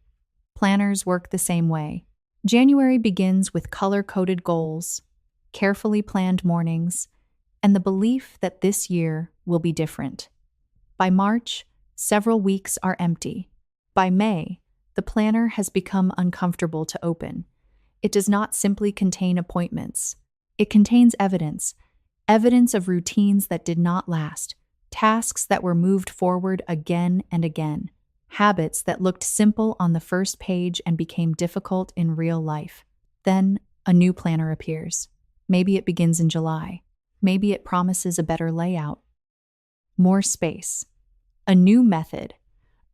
Planners work the same way. January begins with color-coded goals, carefully planned mornings, and the belief that this year will be different. By March, several weeks are empty. By May, the planner has become uncomfortable to open. It does not simply contain appointments. It contains evidence of routines that did not last, tasks that were moved forward again and again, habits that looked simple on the first page and became difficult in real life. Then, a new planner appears. Maybe it begins in July. Maybe it promises a better layout. More space. A new method.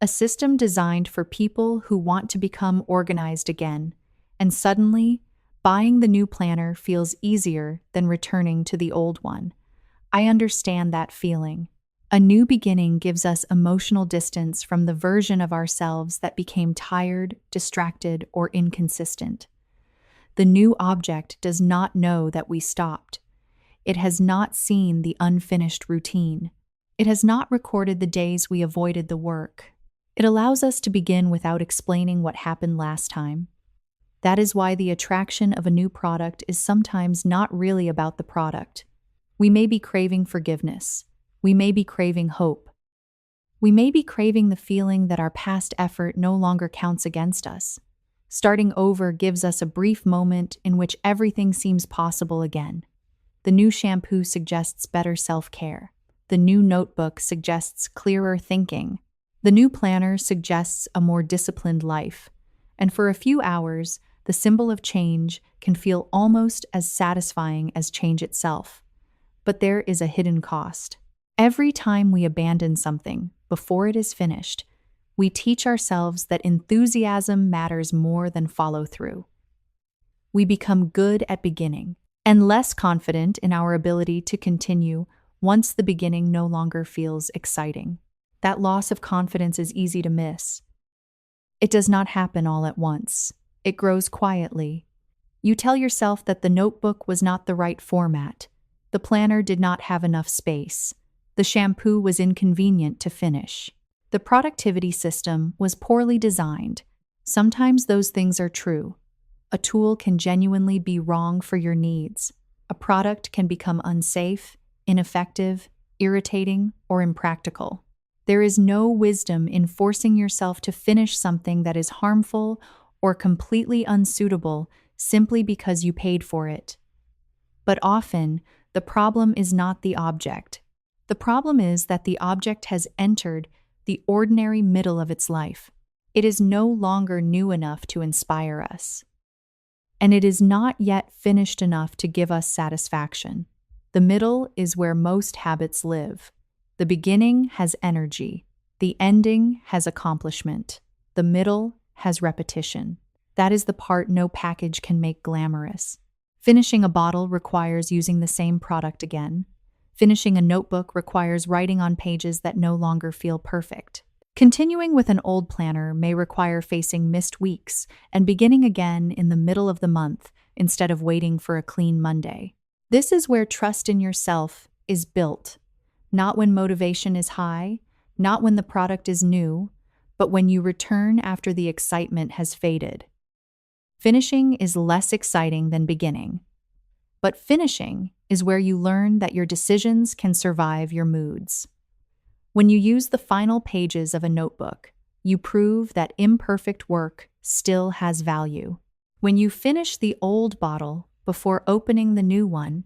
A system designed for people who want to become organized again. And suddenly, buying the new planner feels easier than returning to the old one. I understand that feeling. A new beginning gives us emotional distance from the version of ourselves that became tired, distracted, or inconsistent. The new object does not know that we stopped. It has not seen the unfinished routine. It has not recorded the days we avoided the work. It allows us to begin without explaining what happened last time. That is why the attraction of a new product is sometimes not really about the product. We may be craving forgiveness. We may be craving hope. We may be craving the feeling that our past effort no longer counts against us. Starting over gives us a brief moment in which everything seems possible again. The new shampoo suggests better self-care. The new notebook suggests clearer thinking. The new planner suggests a more disciplined life. And for a few hours, the symbol of change can feel almost as satisfying as change itself. But there is a hidden cost. Every time we abandon something before it is finished, we teach ourselves that enthusiasm matters more than follow-through. We become good at beginning and less confident in our ability to continue once the beginning no longer feels exciting. That loss of confidence is easy to miss. It does not happen all at once. It grows quietly. You tell yourself that the notebook was not the right format. The planner did not have enough space. The shampoo was inconvenient to finish. The productivity system was poorly designed. Sometimes those things are true. A tool can genuinely be wrong for your needs. A product can become unsafe, ineffective, irritating, or impractical. There is no wisdom in forcing yourself to finish something that is harmful or completely unsuitable simply because you paid for it. But often, the problem is not the object. The problem is that the object has entered the ordinary middle of its life. It is no longer new enough to inspire us. And it is not yet finished enough to give us satisfaction. The middle is where most habits live. The beginning has energy. The ending has accomplishment. The middle has repetition. That is the part no package can make glamorous. Finishing a bottle requires using the same product again. Finishing a notebook requires writing on pages that no longer feel perfect. Continuing with an old planner may require facing missed weeks and beginning again in the middle of the month instead of waiting for a clean Monday. This is where trust in yourself is built, not when motivation is high, not when the product is new, but when you return after the excitement has faded. Finishing is less exciting than beginning, but finishing is where you learn that your decisions can survive your moods. When you use the final pages of a notebook, you prove that imperfect work still has value. When you finish the old bottle before opening the new one,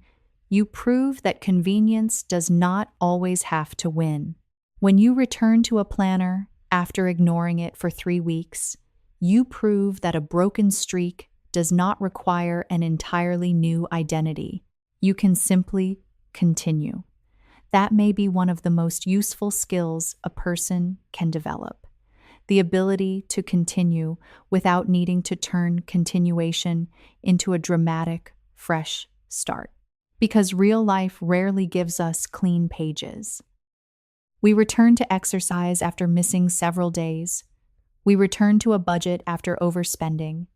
you prove that convenience does not always have to win. When you return to a planner after ignoring it for 3 weeks, you prove that a broken streak does not require an entirely new identity. You can simply continue. That may be one of the most useful skills a person can develop. The ability to continue without needing to turn continuation into a dramatic, fresh start. Because real life rarely gives us clean pages. We return to exercise after missing several days. We return to a budget after overspending.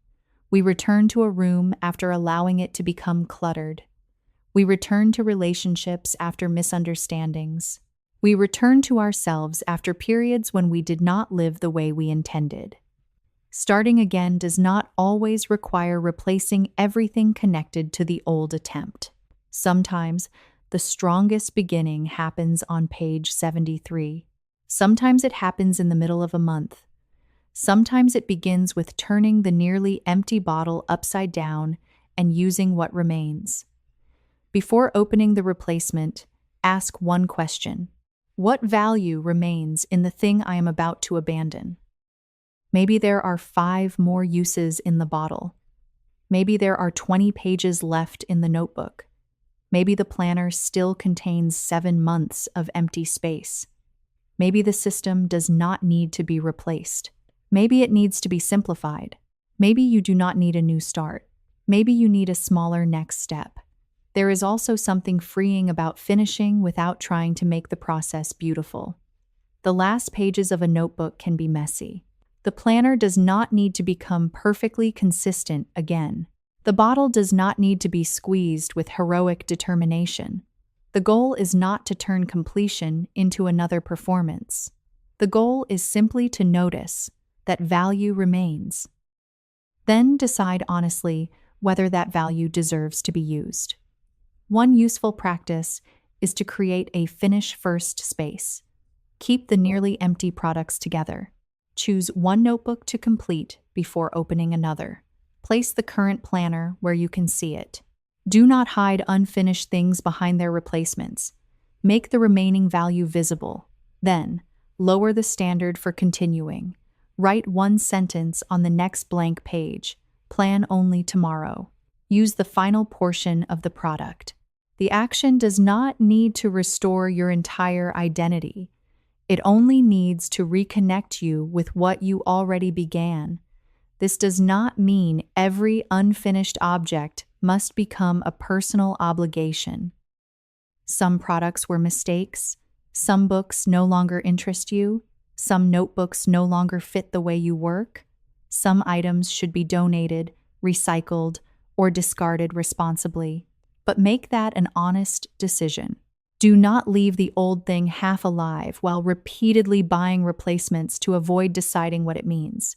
We return to a room after allowing it to become cluttered. We return to relationships after misunderstandings. We return to ourselves after periods when we did not live the way we intended. Starting again does not always require replacing everything connected to the old attempt. Sometimes, the strongest beginning happens on page 73. Sometimes it happens in the middle of a month. Sometimes it begins with turning the nearly empty bottle upside down and using what remains. Before opening the replacement, ask one question. What value remains in the thing I am about to abandon? Maybe there are 5 more uses in the bottle. Maybe there are 20 pages left in the notebook. Maybe the planner still contains 7 months of empty space. Maybe the system does not need to be replaced. Maybe it needs to be simplified. Maybe you do not need a new start. Maybe you need a smaller next step. There is also something freeing about finishing without trying to make the process beautiful. The last pages of a notebook can be messy. The planner does not need to become perfectly consistent again. The bottle does not need to be squeezed with heroic determination. The goal is not to turn completion into another performance. The goal is simply to notice that value remains. Then decide honestly whether that value deserves to be used. One useful practice is to create a finish-first space. Keep the nearly empty products together. Choose one notebook to complete before opening another. Place the current planner where you can see it. Do not hide unfinished things behind their replacements. Make the remaining value visible. Then, lower the standard for continuing. Write one sentence on the next blank page. Plan only tomorrow. Use the final portion of the product. The action does not need to restore your entire identity. It only needs to reconnect you with what you already began. This does not mean every unfinished object must become a personal obligation. Some products were mistakes. Some books no longer interest you. Some notebooks no longer fit the way you work. Some items should be donated, recycled, or discarded responsibly. But make that an honest decision. Do not leave the old thing half alive while repeatedly buying replacements to avoid deciding what it means.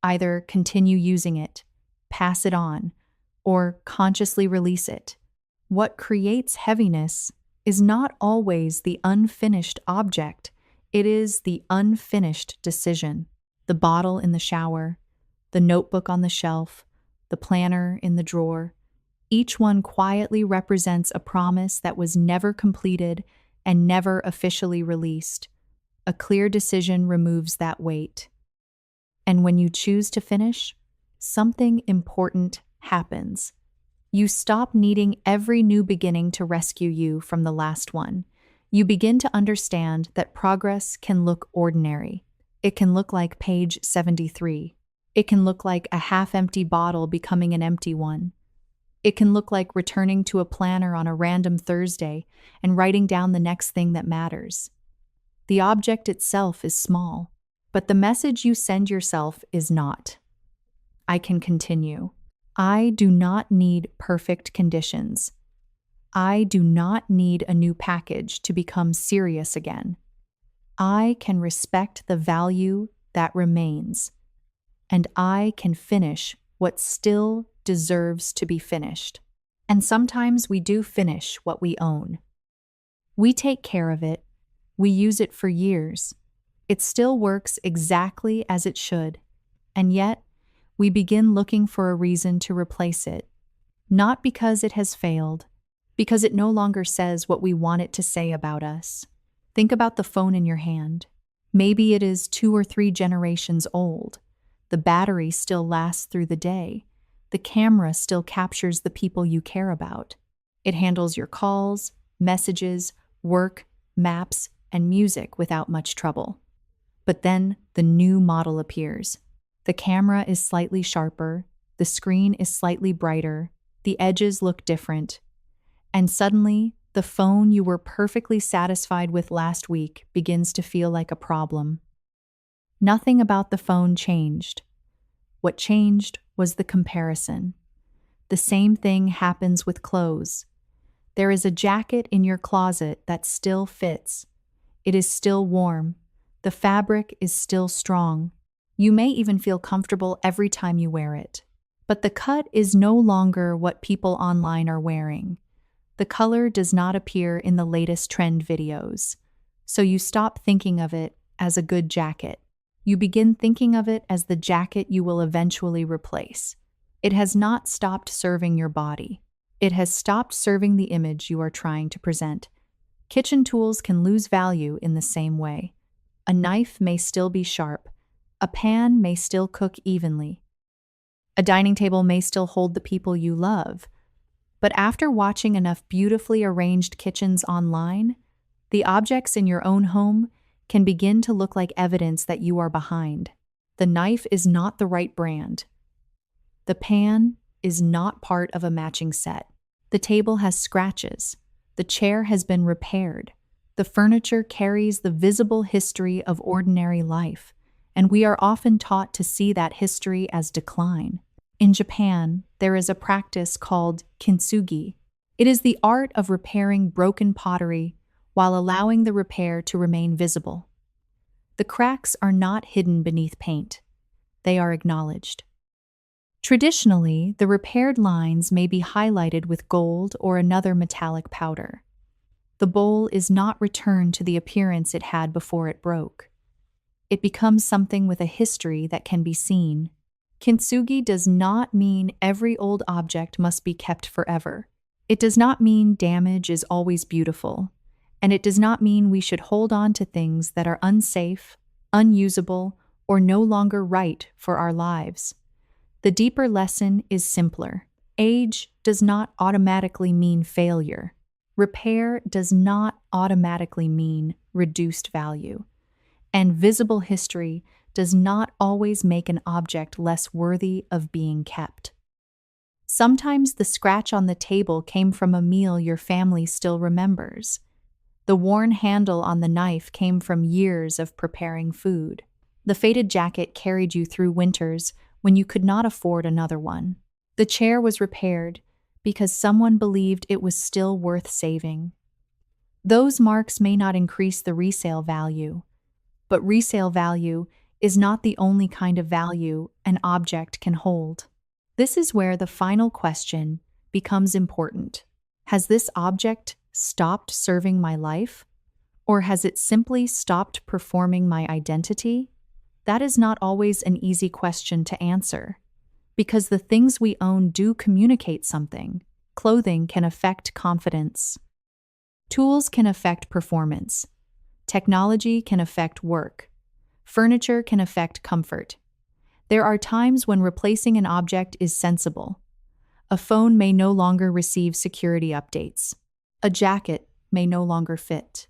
Either continue using it, pass it on, or consciously release it. What creates heaviness is not always the unfinished object, it is the unfinished decision. The bottle in the shower, the notebook on the shelf, the planner in the drawer. Each one quietly represents a promise that was never completed and never officially released. A clear decision removes that weight. And when you choose to finish, something important happens. You stop needing every new beginning to rescue you from the last one. You begin to understand that progress can look ordinary. It can look like page 73. It can look like a half-empty bottle becoming an empty one. It can look like returning to a planner on a random Thursday and writing down the next thing that matters. The object itself is small, but the message you send yourself is not. I can continue. I do not need perfect conditions. I do not need a new package to become serious again. I can respect the value that remains, and I can finish what still deserves to be finished. And sometimes we do finish what we own. We take care of it. We use it for years. It still works exactly as it should, and yet we begin looking for a reason to replace it, not because it has failed, because it no longer says what we want it to say about us. Think about the phone in your hand. Maybe it is 2 or 3 generations old. The battery still lasts through the day. The camera still captures the people you care about. It handles your calls, messages, work, maps, and music without much trouble. But then the new model appears. The camera is slightly sharper, the screen is slightly brighter, the edges look different, and suddenly, the phone you were perfectly satisfied with last week begins to feel like a problem. Nothing about the phone changed. What changed was the comparison. The same thing happens with clothes. There is a jacket in your closet that still fits. It is still warm. The fabric is still strong. You may even feel comfortable every time you wear it. But the cut is no longer what people online are wearing. The color does not appear in the latest trend videos. So you stop thinking of it as a good jacket. You begin thinking of it as the jacket you will eventually replace. It has not stopped serving your body. It has stopped serving the image you are trying to present. Kitchen tools can lose value in the same way. A knife may still be sharp. A pan may still cook evenly. A dining table may still hold the people you love. But after watching enough beautifully arranged kitchens online, the objects in your own home can begin to look like evidence that you are behind. The knife is not the right brand. The pan is not part of a matching set. The table has scratches. The chair has been repaired. The furniture carries the visible history of ordinary life, and we are often taught to see that history as decline. In Japan, there is a practice called kintsugi. It is the art of repairing broken pottery while allowing the repair to remain visible. The cracks are not hidden beneath paint. They are acknowledged. Traditionally, the repaired lines may be highlighted with gold or another metallic powder. The bowl is not returned to the appearance it had before it broke. It becomes something with a history that can be seen. Kintsugi does not mean every old object must be kept forever. It does not mean damage is always beautiful. And it does not mean we should hold on to things that are unsafe, unusable, or no longer right for our lives. The deeper lesson is simpler. Age does not automatically mean failure. Repair does not automatically mean reduced value. And visible history does not always make an object less worthy of being kept. Sometimes the scratch on the table came from a meal your family still remembers. The worn handle on the knife came from years of preparing food. The faded jacket carried you through winters when you could not afford another one. The chair was repaired because someone believed it was still worth saving. Those marks may not increase the resale value, but resale value is not the only kind of value an object can hold. This is where the final question becomes important. Has this object stopped serving my life? Or has it simply stopped performing my identity? That is not always an easy question to answer, because the things we own do communicate something. Clothing can affect confidence. Tools can affect performance. Technology can affect work. Furniture can affect comfort. There are times when replacing an object is sensible. A phone may no longer receive security updates. A jacket may no longer fit.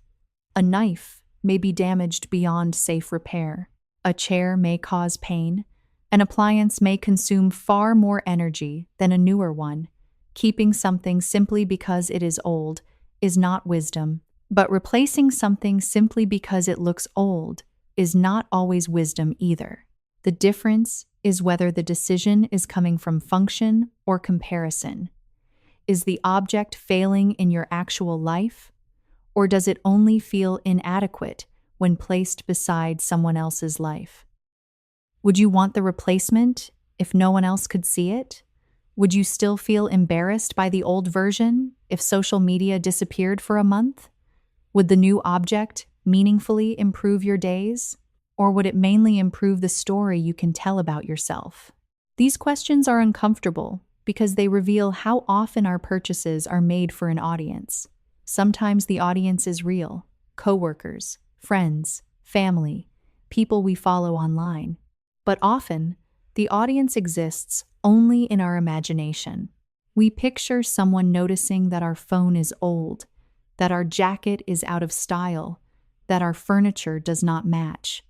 A knife may be damaged beyond safe repair. A chair may cause pain. An appliance may consume far more energy than a newer one. Keeping something simply because it is old is not wisdom, but replacing something simply because it looks old is not always wisdom either. The difference is whether the decision is coming from function or comparison. Is the object failing in your actual life, or does it only feel inadequate when placed beside someone else's life? Would you want the replacement if no one else could see it? Would you still feel embarrassed by the old version if social media disappeared for a month? Would the new object meaningfully improve your days? Or would it mainly improve the story you can tell about yourself? These questions are uncomfortable because they reveal how often our purchases are made for an audience. Sometimes the audience is real: coworkers, friends, family, people we follow online. But often, the audience exists only in our imagination. We picture someone noticing that our phone is old, that our jacket is out of style, that our furniture does not match,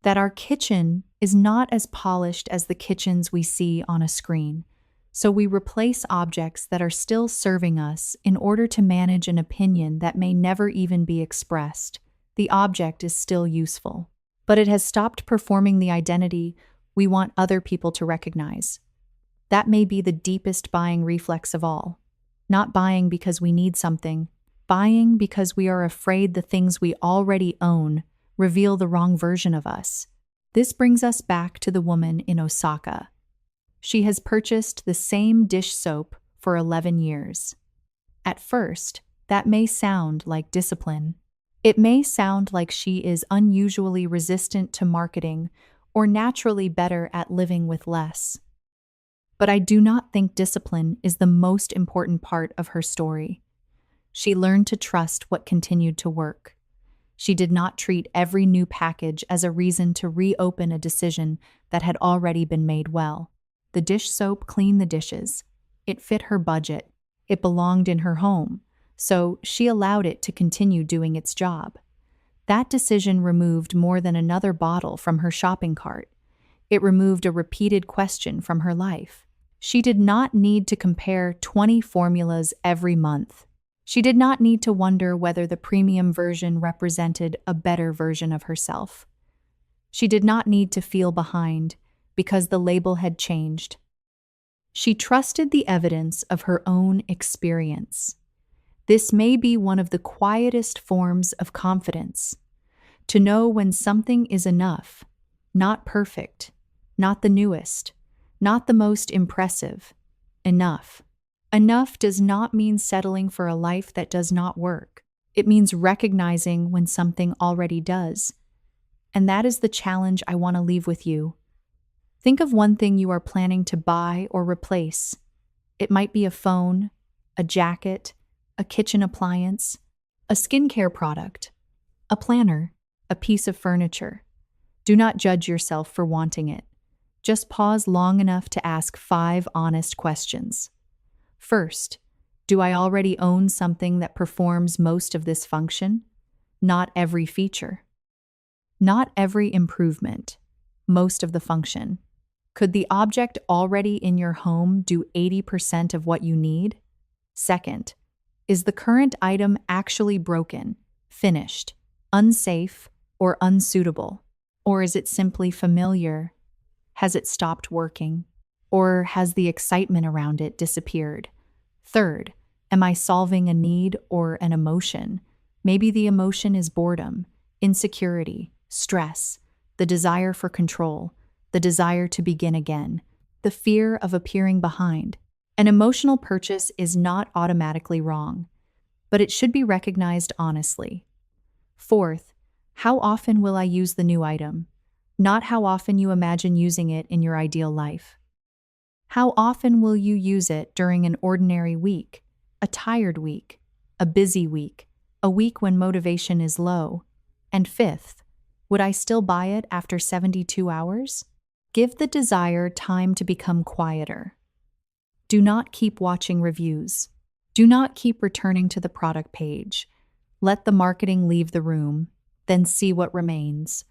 that our kitchen is not as polished as the kitchens we see on a screen. So we replace objects that are still serving us in order to manage an opinion that may never even be expressed. The object is still useful, but it has stopped performing the identity we want other people to recognize. That may be the deepest buying reflex of all. Not buying because we need something, buying because we are afraid the things we already own reveal the wrong version of us. This brings us back to the woman in Osaka. She has purchased the same dish soap for 11 years. At first, that may sound like discipline. It may sound like she is unusually resistant to marketing or naturally better at living with less. But I do not think discipline is the most important part of her story. She learned to trust what continued to work. She did not treat every new package as a reason to reopen a decision that had already been made well. The dish soap cleaned the dishes. It fit her budget. It belonged in her home, so she allowed it to continue doing its job. That decision removed more than another bottle from her shopping cart. It removed a repeated question from her life. She did not need to compare 20 formulas every month. She did not need to wonder whether the premium version represented a better version of herself. She did not need to feel behind because the label had changed. She trusted the evidence of her own experience. This may be one of the quietest forms of confidence, to know when something is enough, not perfect, not the newest, not the most impressive, enough. Enough does not mean settling for a life that does not work. It means recognizing when something already does. And that is the challenge I want to leave with you. Think of one thing you are planning to buy or replace. It might be a phone, a jacket, a kitchen appliance, a skincare product, a planner, a piece of furniture. Do not judge yourself for wanting it. Just pause long enough to ask 5 honest questions. First, do I already own something that performs most of this function? Not every feature. Not every improvement. Most of the function. Could the object already in your home do 80% of what you need? Second, is the current item actually broken, finished, unsafe, or unsuitable? Or is it simply familiar? Has it stopped working? Or has the excitement around it disappeared? Third, am I solving a need or an emotion? Maybe the emotion is boredom, insecurity, stress, the desire for control, the desire to begin again, the fear of appearing behind. An emotional purchase is not automatically wrong, but it should be recognized honestly. Fourth, how often will I use the new item? Not how often you imagine using it in your ideal life. How often will you use it during an ordinary week, a tired week, a busy week, a week when motivation is low? And fifth, would I still buy it after 72 hours? Give the desire time to become quieter. Do not keep watching reviews. Do not keep returning to the product page. Let the marketing leave the room, then see what remains.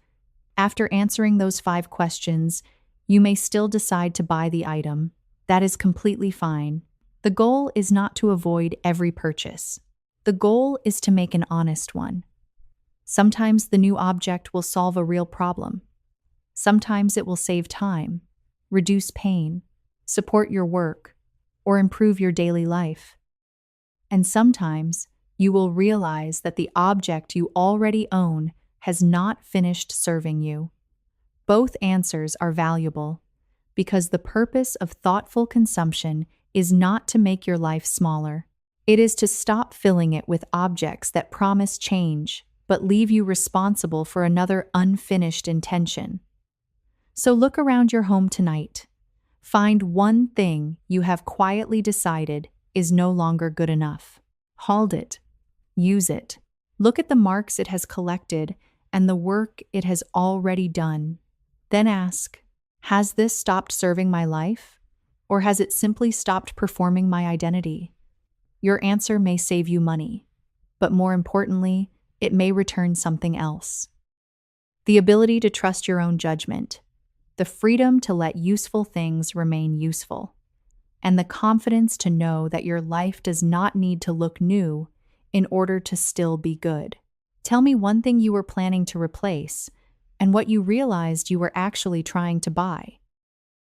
After answering those 5 questions, you may still decide to buy the item. That is completely fine. The goal is not to avoid every purchase. The goal is to make an honest one. Sometimes the new object will solve a real problem. Sometimes it will save time, reduce pain, support your work, or improve your daily life. And sometimes you will realize that the object you already own has not finished serving you. Both answers are valuable because the purpose of thoughtful consumption is not to make your life smaller. It is to stop filling it with objects that promise change but leave you responsible for another unfinished intention. So look around your home tonight. Find one thing you have quietly decided is no longer good enough. Hold it. Use it. Look at the marks it has collected and the work it has already done. Then ask, has this stopped serving my life? Or has it simply stopped performing my identity? Your answer may save you money, but more importantly, it may return something else. The ability to trust your own judgment, the freedom to let useful things remain useful, and the confidence to know that your life does not need to look new in order to still be good. Tell me one thing you were planning to replace and what you realized you were actually trying to buy.